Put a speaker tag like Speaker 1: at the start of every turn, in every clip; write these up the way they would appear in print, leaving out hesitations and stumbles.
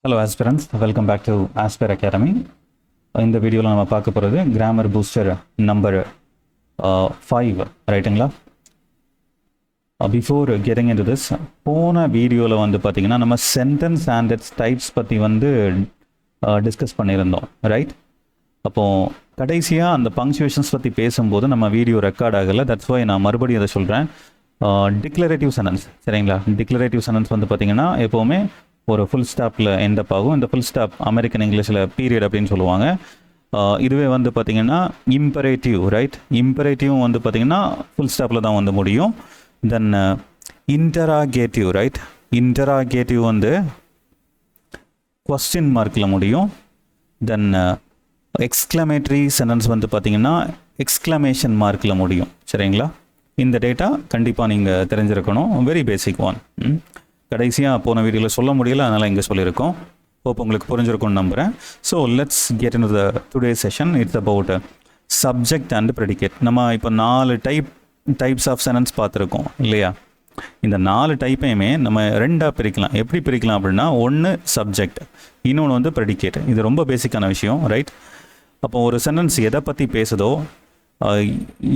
Speaker 1: Hello aspirants, welcome back to Aspire Academy. இந்த வீடியோவில் நம்ம பார்க்க போகிறது கிராமர் பூஸ்டர் நம்பர் 5 ரைட்டுங்களா. பிஃபோர் கெட்டிங் இன்டு திஸ், போன வீடியோவில் வந்து பார்த்திங்கன்னா நம்ம சென்டென்ஸ் அண்ட் இட்ஸ் டைப்ஸ் பற்றி வந்து டிஸ்கஸ் பண்ணியிருந்தோம், ரைட். அப்போது கடைசியாக அந்த பங்க்சுவேஷன்ஸ் பற்றி பேசும்போது நம்ம வீடியோ ரெக்கார்ட் ஆகலை. தட்ஸ் வை நான் மறுபடியும் அதை சொல்கிறேன். டிக்ளரேட்டிவ் சென்டென்ஸ், சரிங்களா. டிக்ளரேட்டிவ் சென்டென்ஸ் வந்து பார்த்திங்கன்னா எப்போவுமே ஒரு ஃபுல் ஸ்டாப்பில் எண்டப் ஆகும். இந்த ஃபுல் ஸ்டாப் அமெரிக்கன் இங்கிலீஷில் பீரியட் அப்படின்னு சொல்லுவாங்க. இதுவே வந்து பார்த்திங்கன்னா இம்பரேட்டிவ், ரைட். இம்பரேட்டிவும் வந்து பார்த்திங்கன்னா ஃபுல் ஸ்டாப்பில் தான் வந்து முடியும். தென் இன்டராகேட்டிவ், ரைட். இன்டராகேட்டிவ் வந்து கொஸ்டின் மார்க்கில் முடியும். தென் எக்ஸ்க்ளமேட்டரி சென்டென்ஸ் வந்து பார்த்திங்கன்னா எக்ஸ்க்ளமேஷன் மார்க்கில் முடியும், சரிங்களா. இந்த டேட்டா கண்டிப்பாக நீங்கள் தெரிஞ்சிருக்கணும். Very basic one. கடைசியாக போன வீடியோவில் சொல்ல முடியல, அதனால் இங்கே சொல்லியிருக்கோம். ஹோப் உங்களுக்கு புரிஞ்சிருக்கும்னு நம்புகிறேன். So let's get in to the today session. It's about subject and predicate. நம்ம இப்போ 4 டைப்ஸ் ஆஃப் சென்டென்ஸ் பார்த்துருக்கோம் இல்லையா. இந்த 4 டைப்பையுமே நம்ம 2ஆக பிரிக்கலாம். எப்படி பிரிக்கலாம் அப்படின்னா, ஒன்று சப்ஜெக்ட், இன்னொன்று வந்து ப்ரெடிகேட். இது ரொம்ப பேசிக்கான விஷயம், ரைட். அப்போ ஒரு சென்டென்ஸ் எதை பற்றி பேசுதோ,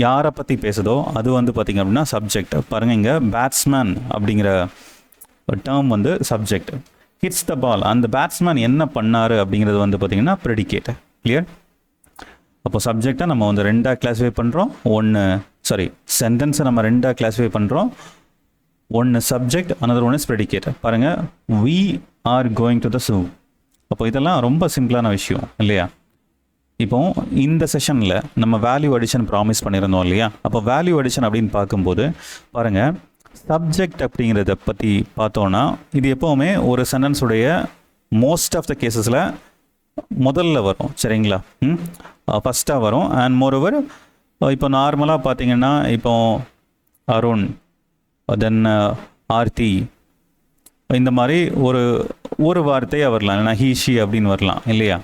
Speaker 1: யாரை பற்றி பேசுதோ அது வந்து பார்த்திங்க அப்படின்னா சப்ஜெக்ட். பாருங்கள், இங்கே பேட்ஸ்மேன் அப்படிங்கிற டேர்ம் வந்து சப்ஜெக்ட். ஹிட்ஸ் த பால், அந்த பேட்ஸ்மேன் என்ன பண்ணார் அப்படிங்கிறது வந்து பார்த்திங்கன்னா ப்ரெடிகேட். கிளியர். அப்போ சப்ஜெக்டை நம்ம வந்து 2ஆக கிளாஸிஃபை பண்ணுறோம். சென்டென்ஸை நம்ம 2ஆக கிளாஸிஃபை பண்ணுறோம். ஒன்று subject, another one is predicate. பாருங்கள், we are going to the zoo. அப்போ இதெல்லாம் ரொம்ப சிம்பிளான விஷயம் இல்லையா. இப்போ இந்த செஷனில் நம்ம வேல்யூ அடிஷன் ப்ராமிஸ் பண்ணியிருந்தோம் இல்லையா. அப்போ வேல்யூ அடிஷன் அப்படின்னு பார்க்கும்போது பாருங்கள், சப்ஜெக்ட் அப்படிங்கிறத பற்றி பார்த்தோன்னா இது எப்போவுமே ஒரு சென்டென்ஸுடைய மோஸ்ட் ஆஃப் த கேசஸில் முதல்ல வரும், சரிங்களா. ஃபஸ்ட்டாக வரும். அண்ட் மோரோவர் இப்போ நார்மலாக பார்த்தீங்கன்னா இப்போ அருண், தென் ஆர்த்தி, இந்த மாதிரி ஒரு வார்த்தையாக வரலாம், இல்லைனா ஹீ ஷி அப்படின்னு வரலாம் இல்லையா.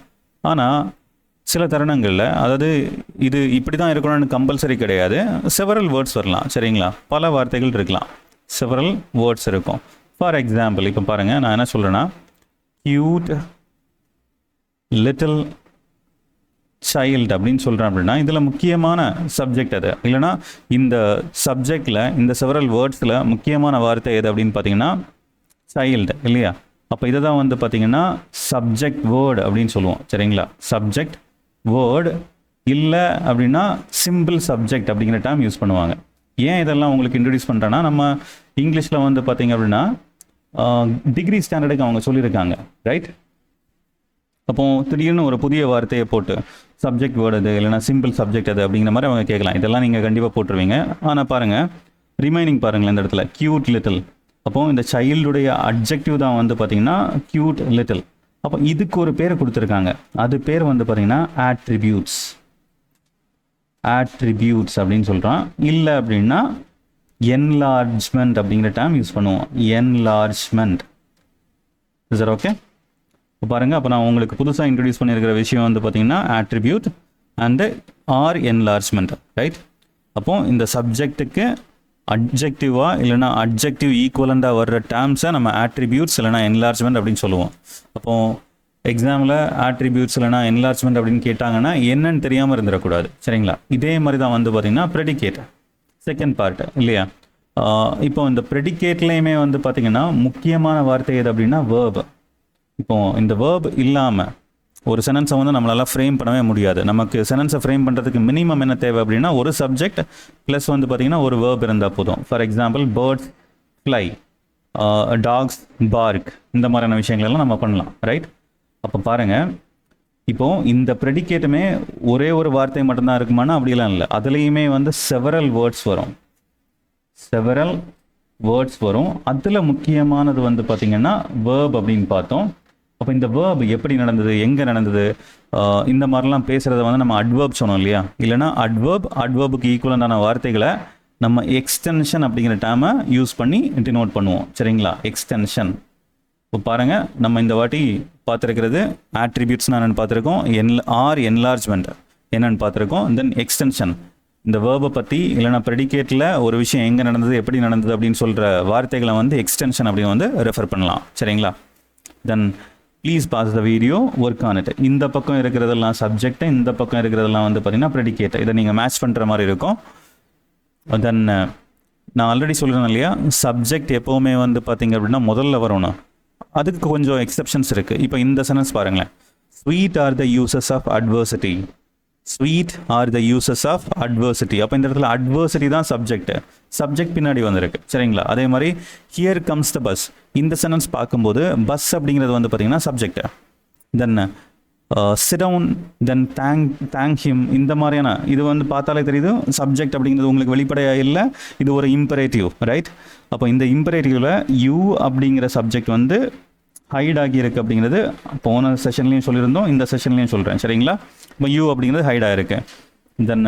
Speaker 1: ஆனால் சில தருணங்களில், அதாவது இது இப்படி தான் இருக்கணும்னு கம்பல்சரி கிடையாது, செவரல் வேர்ட்ஸ் வரலாம், சரிங்களா. பல வார்த்தைகள் இருக்கலாம், செவரல் வேர்ட்ஸ் இருக்கும். ஃபார் எக்ஸாம்பிள் இப்போ பாருங்கள், நான் என்ன சொல்கிறேன்னா, க்யூட் லிட்டில் சைல்டு அப்படின்னு சொல்கிறேன் அப்படின்னா இதில் முக்கியமான சப்ஜெக்ட் அது, இல்லைனா இந்த சப்ஜெக்டில் இந்த செவரல் வேர்ட்ஸில் முக்கியமான வார்த்தை எது அப்படின்னு பார்த்தீங்கன்னா சைல்டு இல்லையா. அப்போ இதை தான் வந்து பார்த்திங்கன்னா சப்ஜெக்ட் வேர்டு அப்படின்னு சொல்லுவோம், சரிங்களா. சப்ஜெக்ட் வேர்டு இல்லை அப்படின்னா சிம்பிள் சப்ஜெக்ட் அப்படிங்கிற டேர்ம் யூஸ் பண்ணுவாங்க. ஏன் இதெல்லாம் உங்களுக்கு இன்ட்ரடியூஸ் பண்ணுறேன்னா, நம்ம இங்கிலீஷில் வந்து பார்த்திங்க அப்படின்னா டிகிரி ஸ்டாண்டர்டுக்கு அவங்க சொல்லியிருக்காங்க, ரைட். அப்போது திடீர்னு ஒரு புதிய வார்த்தையை போட்டு சப்ஜெக்ட் வேர்டு அது இல்லைனா சிம்பிள் சப்ஜெக்ட் அது அப்படிங்கிற மாதிரி அவங்க கேட்கலாம். இதெல்லாம் நீங்கள் கண்டிப்பாக போட்டுருவீங்க. ஆனால் பாருங்கள், ரிமைனிங் பாருங்களேன் இந்த இடத்துல க்யூட் லிட்டில். அப்போது இந்த சைல்டுடைய அட்ஜெக்டிவ் தான் வந்து பார்த்திங்கன்னா க்யூட் லிட்டில். அப்போ இதுக்கு ஒரு பேர் கொடுத்துருக்காங்க. அது பேர் வந்து பார்த்திங்கன்னா ஆட்ரிபியூட்ஸ் அப்படின்னு சொல்கிறான். இல்லை அப்படின்னா என்லார்ஜ்மெண்ட் அப்படிங்கிற டேர்ம் யூஸ் பண்ணுவோம். என்லார்ஜ்மெண்ட். Is that okay? இப்போ பாருங்கள், அப்போ நான் உங்களுக்கு புதுசாக இன்ட்ரடியூஸ் பண்ணியிருக்கிற விஷயம் வந்து பார்த்திங்கன்னா attribute and or enlargement, right. அப்போது இந்த சப்ஜெக்ட்டுக்கு அட்ஜெக்டிவாக இல்லைனா அட்ஜெக்டிவ் ஈக்குவலண்டாக வர்ற டேர்ம்ஸை நம்ம ஆட்ரிபியூட்ஸ் இல்லைனா என்லார்ஜ்மெண்ட் அப்படின்னு சொல்லுவோம். அப்போது எக்ஸாமில் ஆட்ரிபியூட்ஸ் இல்லைனா என்லார்ஜ்மெண்ட் அப்படின்னு கேட்டாங்கன்னா என்னன்னு தெரியாமல் இருந்துடக்கூடாது, சரிங்களா. இதே மாதிரி தான் வந்து பார்த்திங்கன்னா ப்ரெடிகேட் செகண்ட் பார்ட் இல்லையா. இப்போ இந்த ப்ரெடிகேட்லேயுமே வந்து பார்த்திங்கன்னா முக்கியமான வார்த்தை எது அப்படின்னா வேர்ப். இப்போது இந்த வேர்ப் இல்லாமல் ஒரு சென்டென்ஸை வந்து நம்மளால் ஃப்ரேம் பண்ணவே முடியாது. நமக்கு சென்டென்ஸை ஃப்ரேம் பண்ணுறதுக்கு மினிமம் என்ன தேவை அப்படின்னா ஒரு சப்ஜெக்ட் ப்ளஸ் வந்து பார்த்திங்கன்னா ஒரு வேர்ப் இருந்தால் போதும். For example birds fly, dogs bark, இந்த மாதிரியான விஷயங்களெல்லாம் நம்ம பண்ணலாம், ரைட். அப்போ பாருங்கள், இப்போது இந்த ப்ரெடிகேட்டுமே ஒரே ஒரு வார்த்தை மட்டும்தான் இருக்குமானா அப்படிலாம் இல்லை. அதுலேயுமே வந்து செவரல் வேர்ட்ஸ் வரும். அதில் முக்கியமானது வந்து பார்த்திங்கன்னா வேர்ப் அப்படின்னு பார்த்தோம். அப்போ இந்த வேர்ப் எப்படி நடந்தது, எங்கே நடந்தது, இந்த மாதிரிலாம் பேசுகிறத வந்து நம்ம அட்வர்ப் சொன்னோம் இல்லையா. இல்லைனா அட்வர்புக்கு ஈக்குவலண்டான வார்த்தைகளை நம்ம எக்ஸ்டென்ஷன் அப்படிங்கிற டேர்மை யூஸ் பண்ணி டினோட் பண்ணுவோம், சரிங்களா. எக்ஸ்டென்ஷன். இப்போ பாருங்கள், நம்ம இந்த வாட்டி பார்த்துருக்கிறது ஆட்ரிபியூட்ஸ்னால் என்னென்னு பார்த்துருக்கோம், ஆர் என்லார்ஜ்மெண்ட் என்னென்னு பார்த்துருக்கோம். தென் எக்ஸ்டென்ஷன், இந்த வேர்பை பற்றி இல்லைனா ப்ரெடிகேட்டில் ஒரு விஷயம் எங்கே நடந்தது எப்படி நடந்தது அப்படின்னு சொல்கிற வார்த்தைகளை வந்து எக்ஸ்டென்ஷன் அப்படின்னு வந்து ரெஃபர் பண்ணலாம், சரிங்களா. Then please pause the video, work on it. இந்த பக்கம் இருக்கிறதெல்லாம் சப்ஜெக்ட், இந்த பக்கம் இருக்கிறதெல்லாம் வந்து பார்த்தீங்கன்னா ப்ரெடிகேட். இதை நீங்கள் மேட்ச் பண்ணுற மாதிரி இருக்கும். தென் நான் ஆல்ரெடி சொல்கிறேன் இல்லையா, சப்ஜெக்ட் எப்போவுமே வந்து பார்த்தீங்க அப்படின்னா முதல்ல வரணும். அதுக்கு கொஞ்சம் எக்ஸெப்ஷன்ஸ் இருக்குது. இப்போ இந்த சென்டென்ஸ் பாருங்களேன், sweet are the uses of adversity. Sweet are the uses of adversity. அப்போ இந்த இடத்துல அட்வர்சிட்டி தான் சப்ஜெக்ட் பின்னாடி வந்திருக்கு, சரிங்களா? அதே மாதிரி ஹியர் கம்ஸ் த பஸ். இந்த சென்டென்ஸ் பார்க்கும்போது பஸ் அப்படிங்கிறது வந்து பார்த்தீங்கன்னா சப்ஜெக்ட். தென் சிட் டவுன், தென் தேங்க் ஹிம், இந்த மாதிரியான இது வந்து பார்த்தாலே தெரியுது சப்ஜெக்ட் அப்படிங்கிறது உங்களுக்கு வெளிப்படையாக இல்லை, இது ஒரு இம்பரேட்டிவ், ரைட்? அப்போ இந்த இம்பரேட்டிவ்ல யூ அப்படிங்கிற சப்ஜெக்ட் வந்து ஹைட் ஆகியிருக்கு அப்படிங்கிறது போன செஷன்லேயும் சொல்லியிருந்தோம், இந்த செஷன்லேயும் சொல்கிறேன், சரிங்களா? இப்போ யூ அப்படிங்கிறது ஹைட் ஆகிருக்கு. தென்